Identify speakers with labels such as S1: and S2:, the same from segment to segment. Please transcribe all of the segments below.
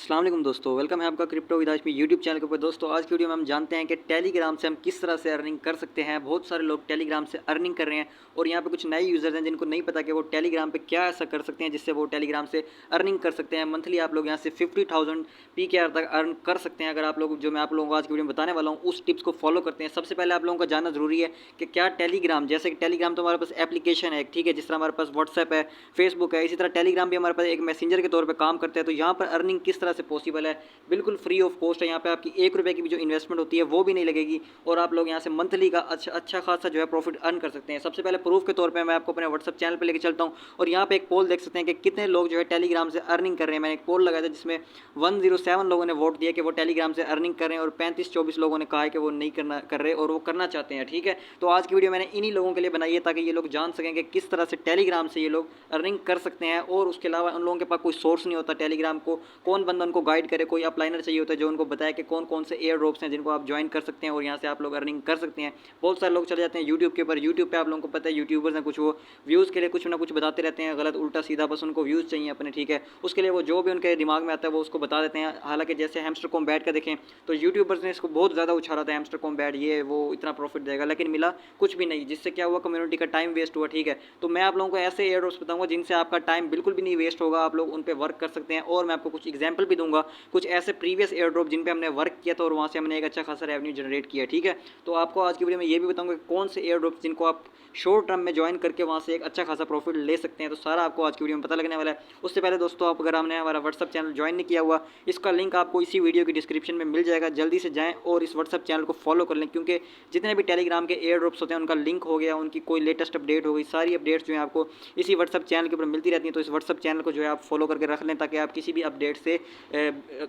S1: अस्सलाम वालेकुम दोस्तों, वेलकम है आपका crypto with Hashmi YouTube channel के ऊपर। दोस्तों आज की वीडियो में हम जानते हैं कि टेलीग्राम से हम किस तरह से अर्निंग कर सकते हैं। बहुत सारे लोग टेलीग्राम से अर्निंग कर रहे हैं और यहाँ पे कुछ नए यूज़र्स हैं जिनको नहीं पता कि वो टेलीग्राम पे क्या ऐसा कर सकते हैं जिससे वो टेलीग्राम से अर्निंग कर सकते हैं। मंथली आप लोग यहाँ से 50,000 PKR तक अर्न कर सकते हैं अगर आप लोग जो मैं आप लोगों को आज की वीडियो में बताने वाला हूँ उस टिप्स को फॉलो करते हैं। सबसे पहले आप लोगों को जानना जरूरी है कि क्या टेलीग्राम, जैसे कि टेलीग्राम तो हमारे पास एप्लीकेशन है, ठीक है, जिस तरह हमारे पास व्हाट्सएप है, फेसबुक है, इसी तरह टेलीग्राम भी हमारे पास एक मैसेंजर के तौर पर काम करते हैं। तो यहाँ पर अर्निंग किस तरह से पॉसिबल है, बिल्कुल फ्री ऑफ कॉस्ट है। यहाँ पे आपकी 1 रुपये की भी जो इन्वेस्टमेंट होती है वो भी नहीं लगेगी और आप लोग यहाँ से मंथली का अच्छा खासा जो है प्रॉफिट अर्न कर सकते हैं। सबसे पहले प्रूफ के तौर पे मैं आपको अपने व्हाट्सअप चैनल पे लेके चलता हूँ और यहाँ पे एक पोल देख सकते हैं कि कितने लोग जो है टेलीग्राम से अर्निंग कर रहे हैं। मैंने एक पोल लगाया था जिसमें 107 लोगों ने वोट दिया कि वो टेलीग्राम से अर्निंग कर रहे हैं और 35-24 लोगों ने कहा है कि वो नहीं कर रहे और वो करना चाहते हैं। ठीक है, तो आज की वीडियो मैंने इन्हीं लोगों के लिए बनाई है ताकि ये लोग जान सकें कि किस तरह से टेलीग्राम से ये लोग अर्निंग कर सकते हैं। और उसके अलावा उन लोगों के पास कोई सोर्स नहीं होता, टेलीग्राम को कौन बंदा उनको गाइड करे, कोई अपलाइनर चाहिए होता है जो उनको बताया कि कौन कौन से एयर ड्रॉप्स हैं जिनको आप ज्वाइन कर सकते हैं और यहाँ से आप लोग अर्निंग कर सकते हैं। बहुत सारे लोग चले जाते हैं यूट्यूब के ऊपर। यूट्यूब पे आप लोगों को पता है यूट्यूबर्स हैं कुछ, वो व्यूज़ के लिए कुछ ना कुछ बताते रहते हैं, गलत उल्टा सीधा, बस उनको व्यूज़ चाहिए अपने। ठीक है, उसके लिए वो जो भी उनके दिमाग में आता है वो उसको बता देते हैं। हालांकि जैसे हैमस्टर कॉम्बैट का देखें तो यूट्यूबर्स ने इसको बहुत ज़्यादा उछाला था, हैमस्टर कॉम्बैट ये वो इतना प्रॉफिट देगा, लेकिन मिला कुछ भी नहीं, जिससे क्या हुआ, कम्युनिटी का टाइम वेस्ट हुआ। ठीक है, तो मैं आप लोगों को ऐसे एयर ड्रॉप्स बताऊंगा जिनसे आपका टाइम बिल्कुल भी नहीं वेस्ट होगा, आप लोग उन पर वर्क कर सकते हैं। और मैं आपको कुछ एग्जाम्पल भी दूंगा, कुछ ऐसे प्रीवियस एयर ड्रॉप जिन पे हमने वर्क किया था और वहाँ से हमने एक अच्छा खासा रेवेन्यू जनरेट किया। ठीक है, तो आपको आज की वीडियो में ये भी बताऊंगा कि कौन से एयर ड्रॉप जिनको आप शॉर्ट टर्म में ज्वाइन करके वहाँ से एक अच्छा खासा प्रॉफिट ले सकते हैं। तो सारा आपको आज की वीडियो में पता लगने वाला है। उससे पहले दोस्तों, आप अगर हमने हमारा व्हाट्सअप चैनल ज्वाइन नहीं किया हुआ, इसका लिंक आपको इसी वीडियो की डिस्क्रिप्शन में मिल जाएगा। जल्दी से जाएँ और इस व्हाट्सअप चैनल को फॉलो कर लें, क्योंकि जितने भी टेलीग्राम के एयर ड्रॉप्स होते हैं उनका लिंक हो गया, उनकी कोई लेटेस्ट अपडेट हो गई, सारी अपडेट्स जो है आपको इसी व्हाट्सअप चैनल के ऊपर मिलती रहती हैं। तो इस व्हाट्सअप चैनल को जो है आप फॉलो करके रख लें ताकि आप किसी भी अपडेट से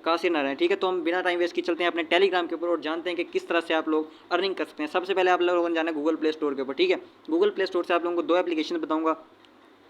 S1: कासिर ना रहें। ठीक है, तो हम बिना टाइम वेस्ट किए चलते हैं अपने टेलीग्राम के ऊपर और जानते हैं कि किस तरह से आप लोग अर्निंग कर सकते हैं। सबसे पहले आप लोगों ने जाना है गूगल प्ले स्टोर के ऊपर। ठीक है, गूगल प्ले स्टोर से आप लोगों को 2 एप्लीकेशन बताऊंगा,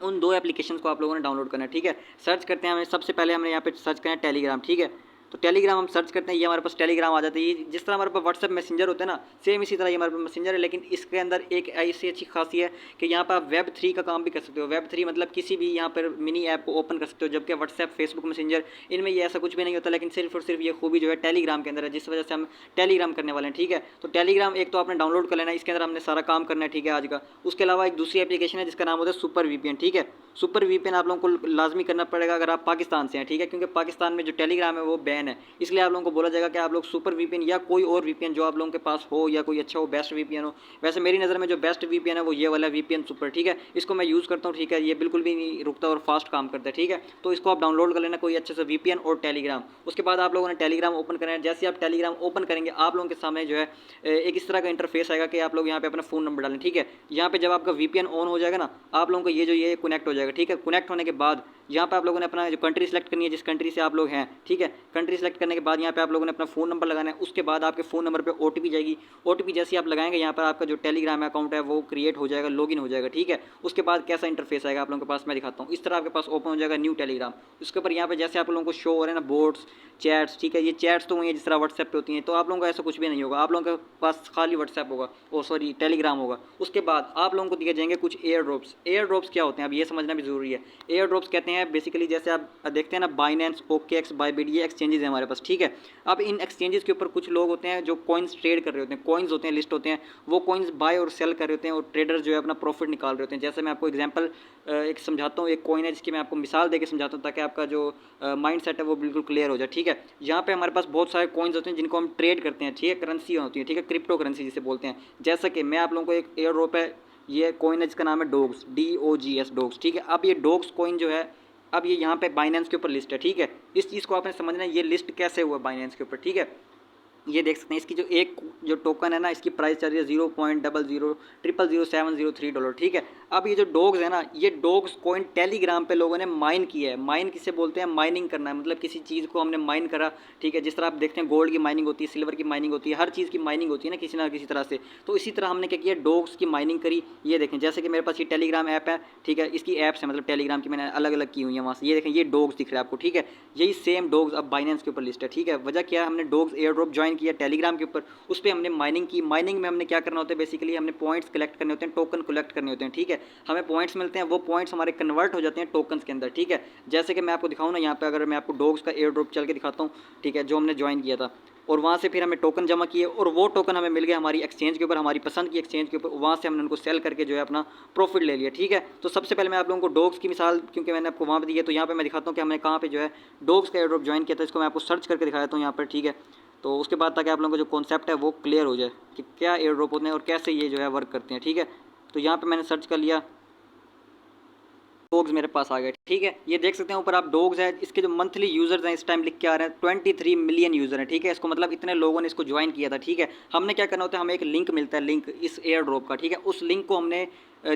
S1: उन 2 एप्लीकेशन को आप लोगों ने डाउनलोड करना है। ठीक है, सर्च करते हैं, हमें सबसे पहले हमने यहाँ पे सर्च करना है टेलीग्राम। ठीक है, तो टेलीग्राम हम सर्च करते हैं, ये हमारे पास टेलीग्राम आ जाता है। ये जिस तरह हमारे पास व्हाट्सएप मैसेंजर होता है ना, सेम इसी तरह ये हमारे पास मैसेंजर है, लेकिन इसके अंदर एक ऐसी अच्छी खासी है कि यहाँ पर आप Web3 का काम भी कर सकते हो। Web3 मतलब किसी भी यहाँ पर मिनी ऐप को ओपन कर सकते हो, जबकि व्हाट्सएप, फेसबुक मैसेंजर, इनमें ये ऐसा कुछ भी नहीं होता, लेकिन सिर्फ और सिर्फ ये खूबी जो है टेलीग्राम के अंदर है, जिस वजह से हम टेलीग्राम करने वाले हैं। ठीक है, तो टेलीग्राम एक तो आपने डाउनलोड कर लेना है, इसके अंदर हमने सारा काम करना है। ठीक है, आज का। उसके अलावा एक दूसरी एप्लीकेशन है जिसका नाम होता है सुपर VPN। ठीक है, सुपर VPN आप लोगों को लाजमी करना पड़ेगा अगर आप पाकिस्तान से हैं। ठीक है, क्योंकि पाकिस्तान में जो टेलीग्राम है वो बैन है, इसलिए आप लोगों को बोला जाएगा कि आप लोग सुपर VPN या कोई और VPN जो आप लोगों के पास हो, या कोई अच्छा हो, बेस्ट VPN हो। वैसे मेरी नज़र में जो बेस्ट VPN है वो ये वाला VPN सुपर। ठीक है, इसको मैं यूज़ करता हूँ। ठीक है, ये बिल्कुल भी नहीं रुकता और फास्ट काम करता है। ठीक है, तो इसको आप डाउनलोड कर लेना, कोई अच्छे से VPN और टेलीग्राम। उसके बाद आप लोगों ने टेलीग्राम ओपन करना है। जैसे आप टेलीग्राम ओपन करेंगे आप लोगों के सामने जो है एक इस तरह का इंटरफेस आएगा कि आप लोग यहाँ पे अपना फ़ोन नंबर डालें। ठीक है, यहाँ पे जब आपका VPN ऑन हो जाएगा ना, आप लोगों को ये कनेक्ट हो जाएगा। ठीक है, कनेक्ट होने के बाद यहाँ पे आप लोगों ने अपना जो कंट्री सेलेक्ट करनी है, जिस कंट्री से आप लोग हैं। ठीक है, कंट्री सेलेक्ट करने के बाद यहाँ पे आप लोगों ने अपना फ़ोन नंबर लगाना है। उसके बाद आपके फ़ोन नंबर पे OTP जाएगी। OTP जैसे आप लगाएंगे यहाँ पर आपका जो टेलीग्राम अकाउंट है वो क्रिएट हो जाएगा, लॉगिन हो जाएगा। ठीक है, उसके बाद कैसा इंटरफेस आएगा आप लोगों के पास मैं दिखाता हूँ। इस तरह आपके पास ओपन हो जाएगा न्यू टेलीग्राम। उसके ऊपर यहाँ पे जैसे आप लोगों को शो हो रहे हैं ना, बोट्स, चैट्स। ठीक है, ये चैट्स तो वही है जिस तरह व्हाट्सएप पे होती हैं, तो आप लोगों को ऐसा कुछ भी नहीं होगा, आप लोगों के पास खाली व्हाट्सएप होगा, ओ सॉरी टेलीग्राम होगा। उसके बाद आप लोगों को दिए जाएंगे कुछ एयर ड्रॉप्स। एयर ड्रॉप्स क्या होते हैं अब ये समझना भी जरूरी है। एयर ड्रॉप्स कहते हैं बेसिकली, जैसे आप देखते हैं ना, बाइनेंस, OKX, बाइबिट, ये एक्सचेंजेस हैं हमारे पास। ठीक है, अब इन एक्सचेंजेस के ऊपर कुछ लोग होते हैं जो कॉइन्स ट्रेड कर रहे होते हैं, कॉइन्स होते हैं, लिस्ट होते हैं, वो कॉइन्स बाय और सेल कर रहे होते हैं और ट्रेडर जो है अपना प्रॉफिट निकाल रहे होते हैं। जैसे मैं आपको एग्जांपल एक समझाता हूँ, एक कॉइन है जिसकी मैं आपको मिसाल देकर समझाता हूँ ताकि आपका जो माइंड सेट है वो बिल्कुल क्लियर हो जाए। ठीक है, यहाँ पे हमारे पास बहुत सारे कॉइन्स होते हैं जिनको हम ट्रेड करते हैं। ठीक है, करेंसी होती है। ठीक है, क्रिप्टो करेंसी जिसे बोलते हैं। जैसा कि मैं आप लोगों को एक एयर ड्रॉप है, ये कॉइन है जिसका नाम है डॉग्स, DOGS, डॉग्स। ठीक है, अब ये डॉग्स कॉइन जो है, अब ये यहाँ पे बाइनेंस के ऊपर लिस्ट है। ठीक है, इस चीज़ को आपने समझना है, ये लिस्ट कैसे हुआ बाइनेंस के ऊपर। ठीक है, ये देख सकते हैं इसकी जो टोकन है ना, इसकी प्राइस चल रही है $0.00000703। ठीक है, अब ये जो डॉग्स है ना, ये डॉग्स कॉइन टेलीग्राम पे लोगों ने माइन किया है। माइन किसे बोलते हैं, माइनिंग करना है, मतलब किसी चीज़ को हमने माइन करा। ठीक है, जिस तरह आप देखते हैं गोल्ड की माइनिंग होती है, सिल्वर की माइनिंग होती है, हर चीज़ की माइनिंग होती है ना किसी तरह से। तो इसी तरह हमने क्या किया, डॉग्स की माइनिंग करी। ये देखें, जैसे कि मेरे पास ये टेलीग्राम ऐप है। ठीक है, इसकी ऐप्स है, मतलब टेलीग्राम की मैंने अलग अलग की हुई है वहाँ से। ये देखें, ये डॉग्स दिख रहा है आपको। ठीक है, यही सेम डॉग्स अब बाइनेंस के ऊपर लिस्ट है। ठीक है, वजह क्या है, हमने dogs air drop join join किया टेलीग्राम के ऊपर, उस पर हमने माइनिंग की। माइनिंग में हमने क्या करना होता है, बेसिकली हमने पॉइंट्स कलेक्ट करने होते हैं, टोकन कलेक्ट करने होते हैं, ठीक है। हमें पॉइंट्स मिलते हैं, वो पॉइंट्स हमारे कन्वर्ट हो जाते हैं टोकन्स के अंदर, ठीक है। जैसे कि मैं आपको दिखाऊँ ना, यहाँ पे अगर मैं आपको डॉग्स का एयर ड्रॉप चल के दिखाता हूँ, ठीक है, जो हमने ज्वाइन किया था, और वहाँ से फिर हमें टोकन जमा किए और वो टोकन हमें मिल गए हमारी एक्सचेंज के ऊपर, हमारी पसंद की एक्सचेंज के ऊपर, वहाँ से हमने उनको सेल करके जो है अपना प्रॉफिट ले लिया, ठीक है। तो सबसे पहले मैं आप लोगों को डॉग्स की मिसाल, क्योंकि मैंने आपको वहाँ पर दी है, तो यहाँ पे मैं दिखाता हूँ कि हमने कहाँ पे जो है डॉग्स का एयर ड्रॉप ज्वाइन किया था। इसको मैं आपको सर्च करके दिखा देता हूँ यहाँ पर, ठीक है। तो उसके बाद ताकि आप लोगों को जो कॉन्सेप्ट है वो क्लियर हो जाए कि क्या एयर ड्रॉप होते हैं और कैसे ये जो है वर्क करते हैं, ठीक है। तो यहाँ पर मैंने सर्च कर लिया, डॉग्स मेरे पास आ गए, ठीक है। ये देख सकते हैं ऊपर आप डॉग्स है, इसके जो मंथली यूजर्स हैं इस टाइम लिख के आ रहे हैं 23 मिलियन यूजर हैं, ठीक है। इसको मतलब इतने लोगों ने इसको ज्वाइन किया था, ठीक है। हमने क्या करना होता है, हमें एक लिंक मिलता है, लिंक इस एयर ड्रॉप का, ठीक है। उस लिंक को हमने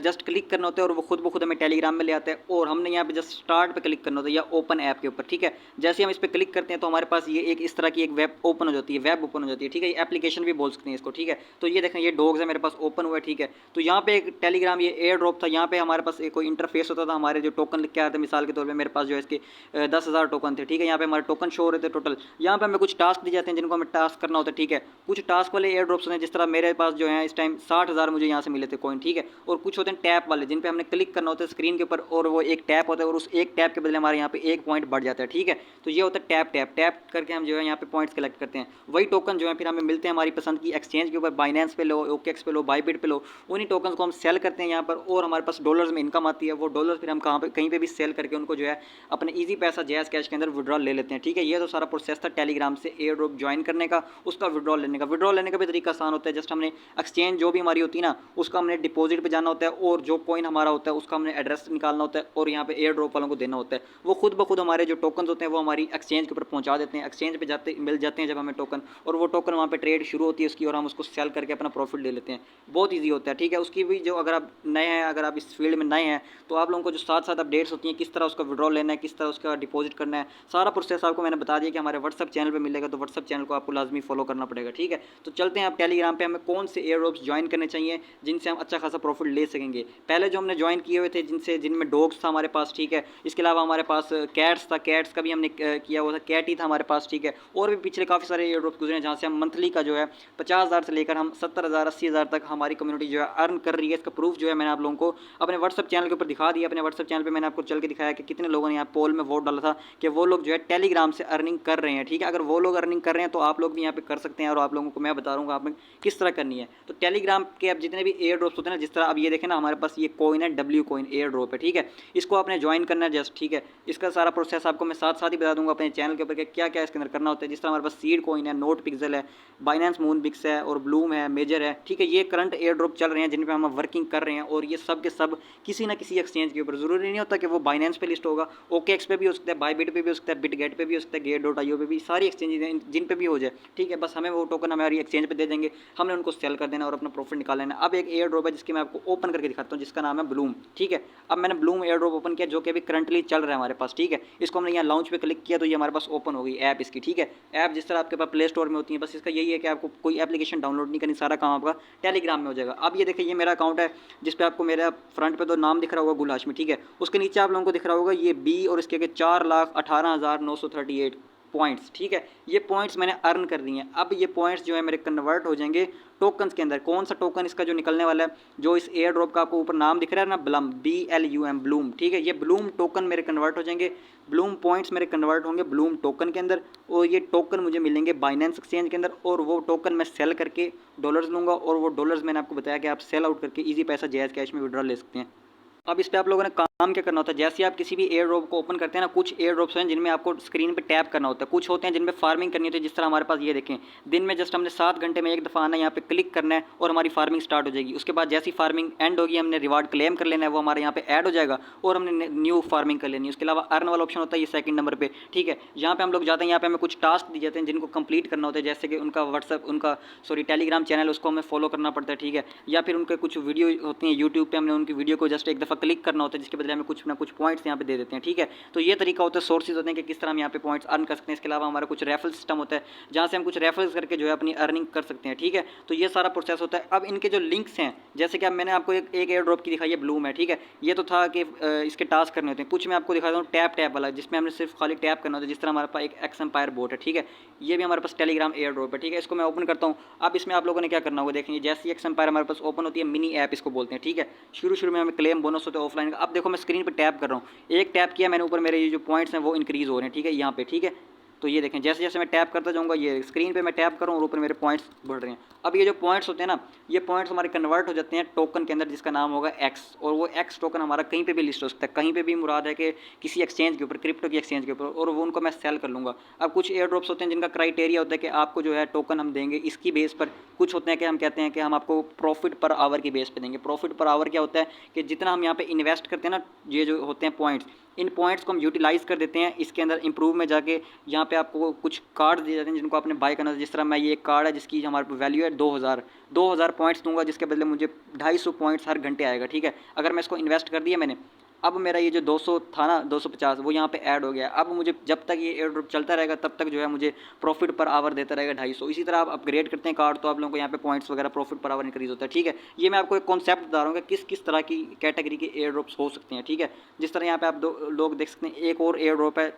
S1: जस्ट क्लिक करना होता है और वो खुद ब खुद हमें टेलीग्राम में ले आता है, और हमने यहाँ पे जस्ट स्टार्ट पे क्लिक करना होता है या ओपन ऐप के ऊपर, ठीक है। जैसे हम इस पर क्लिक करते हैं तो हमारे पास ये एक इस तरह की एक वेब ओपन हो जाती है, वेब ओपन हो जाती है, ठीक है। ये एप्लीकेशन भी बोल सकते हैं इसको, ठीक है। तो ये देखें, ये डॉग्स है मेरे पास ओपन हुआ है, ठीक है। तो यहाँ पे एक टेलीग्राम ये एयर ड्रॉप था, यहाँ पे हमारे पास एक कोई इंटरफेस होता था, हमारे जो टोकन लिख के आते थे, मिसाल के तौर पर मेरे पास जो है इसके 10,000 टोकन थे, ठीक है। यहाँ पे हमारे टोकन शो हो रहे थे टोटल। यहाँ पे हमें कुछ टास्क दिए जाते हैं जिनको हमें टास्क करना होता है, ठीक है। कुछ टास्क वाले एयर ड्रॉप्स हैं, जिस तरह मेरे पास जो है इस टाइम 60,000 मुझे यहाँ से मिले थे कॉइन, ठीक है। और कुछ होते हैं टैप वाले, जिन पे हमने क्लिक करना होता है स्क्रीन के ऊपर, और वो एक टैप होता है और उस एक टैप के बदले हमारे यहाँ पे एक पॉइंट बढ़ जाता है, ठीक है। तो ये होता है टैप टैप टैप करके हम जो है यहाँ पे पॉइंट्स कलेक्ट करते हैं। वही टोकन जो है फिर हमें मिलते हैं हमारी पसंद की एक्सचेंज के ऊपर, बाइनेंस पे लो, ओकेएक्स पे लो, बाईबिट पे लो। उन्हीं टोकन को हम सेल करते हैं यहाँ पर, और हमारे पास डॉलर्स में इनकम आती है। वो डॉलर फिर हम कहाँ पे कहीं पे भी सेल करके उनको जो है अपने ईजी पैसा जैज़ कैश के अंदर विड्रॉल ले लेते हैं, ठीक है। ये तो सारा प्रोसेस था टेलीग्राम से एयर ड्रॉप ज्वाइन करने का, उसका विड्रॉल लेने का। विड्रॉल लेने का भी तरीका आसान होता है, जस्ट हमने एक्सचेंज जो भी हमारी होती है ना, उसका हमने डिपॉजिट पे जाना होता है, और जो कॉइन हमारा होता है उसका हमने एड्रेस निकालना होता है, और यहाँ पे एयर ड्रॉप वालों को देना होता है। वो खुद ब खुद हमारे जो टोकन होते हैं वो हमारी एक्सचेंज के ऊपर पहुँचा देते हैं। एक्सचेंज पे जाते मिल जाते हैं जब हमें टोकन, और वो टोकन वहाँ पे ट्रेड शुरू होती है उसकी, और हम उसको सेल करके अपना प्रॉफिट ले लेते हैं। बहुत ईजी होता है, ठीक है। उसकी भी जो, अगर आप नए हैं, अगर आप इस फील्ड में नए हैं, तो आप लोगों को जो साथ साथ अपडेट्स होती हैं, किस तरह उसका विड्रॉल लेना है, किस तरह उसका डिपॉजिट करना है, सारा प्रोसेस आपको मैंने बता दिया कि हमारे व्हाट्सअप चैनल पर मिलेगा। तो व्हाट्सअप चैनल को आपको लाजमी फॉलो करना पड़ेगा, ठीक है। तो चलते हैं आप टेलीग्राम पे हमें कौन से एयर ड्रॉप्स ज्वाइन करने चाहिए जिनसे हम अच्छा खासा प्रॉफिट ले सकेंगे। पहले जो हमने ज्वाइन किए हुए थे जिनमें डॉग्स था हमारे पास, ठीक है। इसके अलावा हमारे पास कैट्स था, कैट्स का भी हमने किया हुआ था, कैट ही था हमारे पास, ठीक है। और भी पिछले काफ़ी सारे एयर ड्रॉप्स गुजरे हैं जहाँ से हम मंथली का जो है 50,000 से लेकर हम 70,000 80,000 तक हमारी कम्युनिटी जो है अर्न कर रही है। इसका प्रूफ जो है मैंने आप लोगों को अपने व्हाट्सअप चैनल के ऊपर दिखा दिया। अपने व्हाट्सअप चैनल पर मैंने आपको चल के दिखाया कि कितने लोगों ने यहाँ पोल में वोट डाला था कि वो लोग जो है टेलीग्राम से अर्निंग कर रहे हैं, ठीक है। अगर वो लोग अर्निंग कर रहे हैं तो आप लोग भी यहाँ पे कर सकते हैं, और आप लोगों को मैं बता दूँगा आपने किस तरह करनी है। तो टेलीग्राम के अब जितने भी एयर ड्रॉप्स होते हैं ना, जिस तरह अब ये देखें ना, हमारे पास ये कॉइन है, डब्ल्यू कॉइन एयर ड्रॉप है, ठीक है। इसको आपने ज्वाइन करना है जस्ट, ठीक है। इसका सारा प्रोसेस आपको मैं साथ साथ ही बता दूंगा अपने चैनल के ऊपर कि क्या क्या इसके अंदर करना होता है। जिस तरह हमारे पास सीड कॉइन है, नोट पिक्सल है, बाइनेंस मून बिक्स है, और ब्लूम है, मेजर है, ठीक है। ये करंट एयर ड्रॉप चल रहे हैं जिन पे हम वर्किंग कर रहे हैं, और ये सब के सब किसी ना किसी एक्सचेंज के ऊपर, जरूरी नहीं होता कि वो बाइनेंस पे लिस्ट होगा, ओकेएक्स पे भी हो सकता है, बाईबिट पे भी हो सकता है, बिटगेट पे भी हो सकता है, गेट.io पे भी, सारी एक्सचेंज जिन पे भी हो जाए, ठीक है। बस हमें वो टोकन हमारी एक्सचेंज पे दे देंगे, हमने उनको सेल कर देना और अपना प्रॉफिट निकाल लेना। अब एक एयर ड्रॉप है जिसकी मैं आपको ओपन करके दिखाता हूँ, जिसका नाम है ब्लूम, ठीक है। अब मैंने ब्लूम एयर ड्रॉप ओपन किया, जो कि अभी करंटली चल रहा है हमारे पास, ठीक है। इसको हमने यहाँ लॉन्च पे क्लिक किया तो ये हमारे पास ओपन हो गई ऐप इसकी, ठीक है। ऐप जिस तरह आपके पास प्ले स्टोर में होती है, बस इसका यही है कि आपको कोई एप्लीकेशन डाउनलोड नहीं करनी, सारा काम आपका टेलीग्राम में हो जाएगा। अब ये देखिए, ये मेरा अकाउंट है जिस पे आपको मेरा फ्रंट पे तो नाम दिख रहा होगा गुल हाशमी, ठीक है। उसके नीचे आप लोगों को दिख रहा होगा ये बी, और इसके 4,18,938 पॉइंट्स, ठीक है। ये पॉइंट्स मैंने अर्न कर दिए हैं। अब ये पॉइंट्स जो है मेरे कन्वर्ट हो जाएंगे टोकन्स के अंदर। कौन सा टोकन इसका जो निकलने वाला है, जो इस एयर ड्रॉप का आपको ऊपर नाम दिख रहा है ना, ब्लम, BLUM, ब्लूम, ठीक है। ये ब्लूम टोकन मेरे कन्वर्ट हो जाएंगे, ब्लूम पॉइंट्स मेरे कन्वर्ट होंगे ब्लूम टोकन के अंदर, और ये टोकन मुझे मिलेंगे बाइनेंस एक्सचेंज के अंदर, और वो टोकन मैं सेल करके डॉलर्स लूँगा, और वो डॉलर्स मैंने आपको बताया कि आप सेल आउट करके ईजी पैसा जायज़ कैश में विड्रॉल ले सकते हैं। अब इस पे आप लोगों ने काम क्या करना होता है, जैसे आप किसी भी एयर ड्रॉप को ओपन करते हैं ना, कुछ एयर ड्रॉप्स हैं जिनमें आपको स्क्रीन पे टैप करना होता है, कुछ होते हैं जिनमें फार्मिंग करनी होती है। जिस तरह हमारे पास ये देखें, दिन में जस्ट हमने 7 घंटे में एक दफ़ा आना है, यहाँ पे क्लिक करना है और हमारी फार्मिंग स्टार्ट हो जाएगी। उसके बाद जैसी फार्मिंग एंड होगी, हमने रिवार्ड क्लेम कर लेना है, वो हमारे यहाँ पे ऐड हो जाएगा और हमने न्यू फार्मिंग कर लेनी है। उसके अलावा अर्न वाला ऑप्शन होता है ये सेकंड नंबर पे, ठीक है। यहाँ पे हम लोग जाते हैं, यहाँ पे हमें कुछ टास्क दिए जाते हैं जिनको कंप्लीट करना होता है, जैसे कि उनका टेलीग्राम चैनल, उसको हमें फॉलो करना पड़ता है, ठीक है। या फिर उनके कुछ वीडियो होती हैं यूट्यूब पे, हमने उनकी वीडियो को जस्ट एक दफ़ा क्लिक करना होता है, जिसके बदले हमें कुछ ना कुछ पॉइंट्स यहाँ पे दे देते हैं, ठीक है। तो ये तरीका होता है, सोर्सेज होते हैं कि किस तरह हम यहाँ पे पॉइंट्स अर्न कर सकते हैं। इसके अलावा हमारा कुछ रेफरल सिस्टम होता है जहाँ से हम कुछ रेफरल्स करके जो है अपनी अर्निंग कर सकते हैं, ठीक है। तो ये सारा प्रोसेस होता है। अब इनके जो लिंक्स हैं, जैसे कि अब मैंने आपको एक एयर ड्रॉप की दिखाई है, ब्लूम है, ठीक है। ये तो था कि इसके टास्क करने होते हैं। कुछ मैं आपको दिखाता हूँ टैप वाला, जिसमें हमने सिर्फ खाली टैप करना होता है, जिस तरह हमारे पास एक एक्स एम्पायर बोट है, ठीक है। ये भी हमारे पास टेलीग्राम एयर ड्रॉप है, ठीक है। इसको मैं ओपन करता हूँ। अब इसमें आप लोगों ने क्या करना होगा, देखेंगे जैसे एक्स एम्पायर हमारे पास ओपन होती है, मिनी ऐप इसको बोलते हैं, ठीक है। शुरू में हमें क्लेम बोनस होता है ऑफलाइन का। अब देखो मैं स्क्रीन पर टैप कर रहा हूँ, एक टैप किया मैंने, ऊपर मेरे ये जो पॉइंट्स हैं वो इंक्रीज़ हो रहे हैं, ठीक है, यहाँ पे, ठीक है। तो ये देखें जैसे जैसे मैं टैप करता जाऊँगा, ये स्क्रीन पे मैं टैप कर रहा हूँ और ऊपर मेरे पॉइंट्स बढ़ रहे हैं। अब ये जो पॉइंट्स होते हैं ना, ये पॉइंट्स हमारे कन्वर्ट हो जाते हैं टोकन के अंदर, जिसका नाम होगा एक्स। और वो एक्स टोकन हमारा कहीं पे भी लिस्ट हो सकता है, कहीं पे भी, मुराद है कि किसी एक्सचेंज के ऊपर, क्रिप्टो की एक्सचेंज के ऊपर, और वो उनको मैं सेल कर लूँगा। अब कुछ एयर ड्रॉप्स होते हैं जिनका क्राइटेरिया होता है कि आपको जो है टोकन हम देंगे इसकी बेस पर। कुछ होते हैं कि हम कहते हैं कि हम आपको प्रॉफिट पर आवर की बेस पर देंगे। प्रॉफिट पर आवर क्या होता है कि जितना हम यहाँ पे इन्वेस्ट करते हैं ना, ये जो होते हैं पॉइंट्स, इन पॉइंट्स को हम यूटिलाइज़ कर देते हैं इसके अंदर इंप्रूव में जाके। यहाँ पे आपको कुछ कार्ड दिए जाते हैं जिनको आपने बाय करना है। जिस तरह मैं ये एक कार्ड है जिसकी हमारे वैल्यू है 2000 पॉइंट्स दूंगा, जिसके बदले मुझे 250 पॉइंट्स हर घंटे आएगा, ठीक है। अगर मैं इसको इन्वेस्ट कर दिया मैंने, अब मेरा ये जो 200 था ना, 250, वो यहाँ पे ऐड हो गया। अब मुझे जब तक ये एयर ड्रॉप चलता रहेगा तब तक जो है मुझे प्रॉफिट पर आवर देता रहेगा 250। इसी तरह आप अपग्रेड करते हैं कार्ड तो आप लोगों को यहाँ पे पॉइंट्स वगैरह प्रॉफिट पर आवर इंक्रीज होता है, ठीक है। ये मैं आपको एक कॉन्सेप्ट बता रहा हूँ कि किस किस तरह की कैटेगरी के एयर ड्रॉप्स हो सकते हैं, ठीक है। जिस तरह यहाँ पे आप दो लोग देख सकते हैं, एक और एयर ड्रॉप है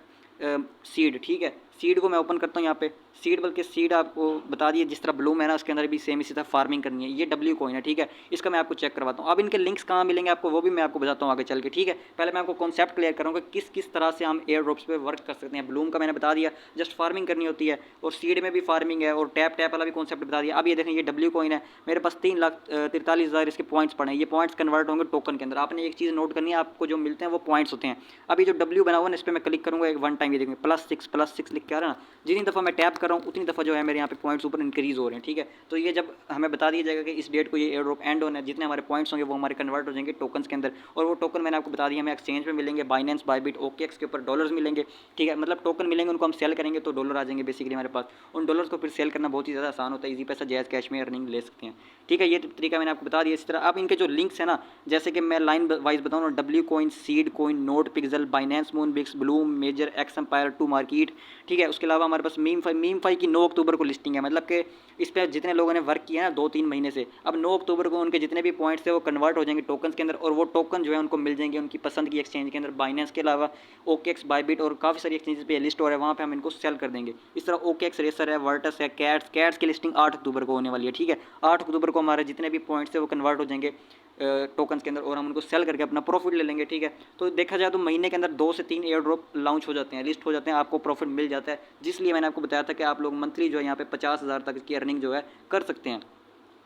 S1: सीड, ठीक है। सीड को मैं ओपन करता हूँ यहाँ पे। सीड, बल्कि सीड आपको बता दिए, जिस तरह ब्लूम है ना, उसके अंदर भी सेम इसी तरह फार्मिंग करनी है। ये डब्ल्यू कॉइन है, ठीक है। इसका मैं आपको चेक करवाता हूँ। अब इनके लिंक्स कहाँ मिलेंगे आपको, वो भी मैं आपको बताता हूँ आगे चल के, ठीक है। पहले मैं आपको कॉन्सेप्ट क्लियर करूँगा किस किस तरह से हम एयर ड्रॉप्स पे वर्क कर सकते हैं। ब्लूम का मैंने बता दिया, जस्ट फार्मिंग करनी होती है, और सीड में भी फार्मिंग है, और टैप वाला भी कॉन्सेप्ट बता दिया। अब ये देखें, ये डब्ल्यू कॉइन है, मेरे पास 3,43,000 इसके पॉइंट्स पड़े हैं। ये पॉइंट्स कन्वर्ट होंगे टोकन के अंदर। आपने एक चीज़ नोट करनी है, आपको जो मिलते हैं वो पॉइंट्स होते हैं। अब ये जो डब्ल्यू बना हुआ है, इस पर मैं क्लिक करूँगा एक वन टाइम, ये देखेंगे +6 लिख के आ रहा है ना। जितनी दफ़ा मैं टैप कर रहा हूँ उतनी दफ़ा जो है मेरे यहाँ पे पॉइंट्स ऊपर इंक्रीज़ हो रहे हैं, ठीक है। तो ये जब हमें बता दिया जाएगा कि इस डेट को ये एयर ड्रॉप एंड होना है, जितने हमारे पॉइंट्स होंगे वो हमारे कन्वर्ट हो जाएंगे टोकन्स के अंदर। और वो टोकन मैंने आपको बता दिया हमें एक्सचेंज में मिलेंगे, बाइनेंस, बायबिट, OKX के ऊपर डॉलर्स मिलेंगे, ठीक है। मतलब टोकन मिलेंगे, उनको हम सेल करेंगे तो डॉलर आ जाएंगे बेसिकली हमारे पास। उन डॉलर्स को फिर सेल करना बहुत ही ज़्यादा आसान होता है, ईजी पैसा जायज़ कैश में अर्निंग ले सकते हैं, ठीक है। ये तरीका मैंने आपको बता दिया। इस तरह अब इनके जो लिंक्स है ना, जैसे कि मैं लाइन वाइज बताऊँ ना, W coin, seed coin, not pixel, Binance, Moonbix, Bloom, Major, X Empire, Tomarket, ठीक है। उसके अलावा हमारे पास मीम फाई की 9 अक्टूबर को लिस्टिंग है। मतलब कि इस पर जितने लोगों ने वर्क किया है ना 2-3 महीने से, अब 9 अक्टूबर को उनके जितने भी पॉइंट्स थे वो कन्वर्ट हो जाएंगे टोकन्स के अंदर, और वो टोकन जो है उनको मिल जाएंगे उनकी पसंद की एक्सचेंज के अंदर। बाइनेंस के अलावा OKX, बायबिट और काफ़ी सारी एक्सचेंजेस पे लिस्ट हो रहा है, वहाँ पे हम इनको सेल कर देंगे। इस तरह OKX रेसर है, वर्टस है, कैट्स की लिस्टिंग 8 अक्टूबर को होने वाली है, ठीक है। 8 अक्टूबर को हमारे जितने भी पॉइंट्स है वो कन्वर्ट हो जाएंगे टोकन्स के अंदर, और हम उनको सेल करके अपना प्रॉफिट ले लेंगे, ठीक है। तो देखा जाए तो महीने के अंदर 2 से 3 एयर ड्रॉप लॉन्च हो जाते हैं, लिस्ट हो जाते हैं, आपको प्रॉफिट मिल जाता है। जिसलिए मैंने आपको बताया था कि आप लोग मंथली जो है यहाँ पे 50,000 तक की अर्निंग जो है कर सकते हैं।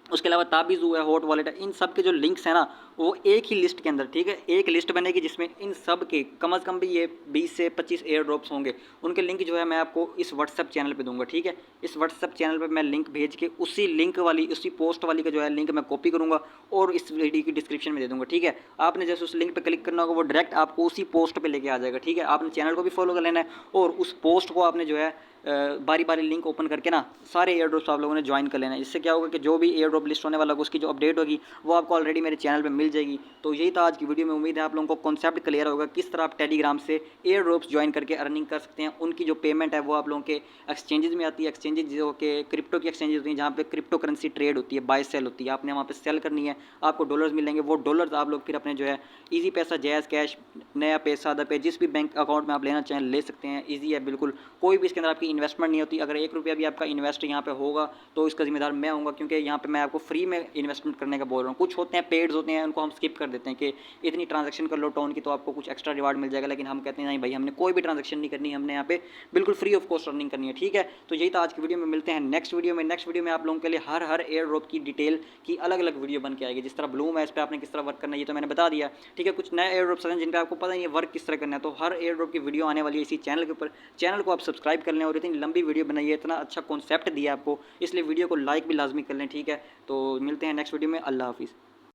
S1: उसके अलावा ताबीज़ू है, हॉट वॉलेट है, इन सब के जो लिंक्स हैं ना वो एक ही लिस्ट के अंदर, ठीक है। एक लिस्ट बनेगी जिसमें इन सब के कम से कम भी ये 20 से 25 एयर ड्रॉप्स होंगे। उनके लिंक जो है मैं आपको इस व्हाट्सएप चैनल पे दूंगा, ठीक है। इस व्हाट्सएप चैनल पे मैं लिंक भेज के उसी लिंक वाली, उसी पोस्ट वाली का जो है लिंक मैं कॉपी करूँगा और इस वीडियो की डिस्क्रिप्शन में दे दूँगा, ठीक है। आपने जैसे उस लिंक पर क्लिक करना होगा वो डायरेक्ट आपको उसी पोस्ट पर लेके आ जाएगा, ठीक है। आपने चैनल को भी फॉलो कर लेना है, और उस पोस्ट को आपने जो है बारी बारी लिंक ओपन करके ना सारे एयर ड्रॉप्स आप लोगों ने ज्वाइन कर लेना है। इससे क्या होगा कि जो भी एयर ड्रॉप लिस्ट होने वाला होगा उसकी जो अपडेट होगी वो आपको ऑलरेडी मेरे चैनल पे मिल जाएगी। तो यही था आज की वीडियो में। उम्मीद है आप लोगों को कॉन्सेप्ट क्लियर होगा किस तरह आप टेलीग्राम से एयर ड्रॉप्स ज्वाइन करके अर्निंग कर सकते हैं। उनकी जो पेमेंट है वो आप लोगों के एक्सचेंजेस में आती है। एक्सचेंजेस जो कि क्रिप्टो की एक्सचेंजेस होती हैं जहाँ पे क्रिप्टो करेंसी ट्रेड होती है, बाय सेल होती है। आपने वहाँ पे सेल करनी है, आपको डॉलर्स मिलेंगे, वो डॉलर्स आप लोग फिर अपने जो है ईजी पैसा, जायज़ कैश, नया पे, सादा पे, जिस भी बैंक अकाउंट में आप लेना चाहें ले सकते हैं। ईजी है बिल्कुल, कोई भी इसके अंदर आपकी इन्वेस्टमेंट नहीं होती। अगर 1 रुपया भी आपका इन्वेस्ट यहाँ पे होगा तो इसका जिम्मेदार मैं हूँगा, क्योंकि यहाँ पे मैं आपको फ्री में इन्वेस्टमेंट करने का बोल रहा हूँ। कुछ होते हैं पेड्स होते हैं, उनको हम स्किप कर देते हैं कि इतनी ट्रांजैक्शन कर लो टोन की तो आपको कुछ एक्स्ट्रा रिवार्ड मिल जाएगा, लेकिन हम कहते हैं नहीं भाई, हमने कोई भी ट्रांजैक्शन नहीं करनी, हमने यहाँ पे बिल्कुल फ्री ऑफ कॉस्ट अर्निंग करनी है, ठीक है। तो यही था आज की वीडियो में। मिलते हैं नेक्स्ट वीडियो में। नेक्स्ट वीडियो में आप लोगों के लिए हर एयर ड्रॉप की डिटेल की अलग अलग वीडियो बन के आएगी। जिस तरह ब्लूम है, इस पर आपने किस तरह वर्क करना है ये तो मैंने बता दिया, ठीक है। कुछ नए एयर ड्रॉप्स हैं जिन पर आपको पता नहीं है वर्क किस तरह करना है, तो हर एयर ड्रॉप की वीडियो आने वाली है इसी चैनल के ऊपर। चैनल को आप सब्सक्राइब कर लें, और इतनी लंबी वीडियो बनाई है, इतना अच्छा कॉन्सेप्ट दिया आपको, इसलिए वीडियो को लाइक भी लाजमी कर लें, ठीक है। तो मिलते हैं नेक्स्ट वीडियो में। अल्लाह हाफिज़।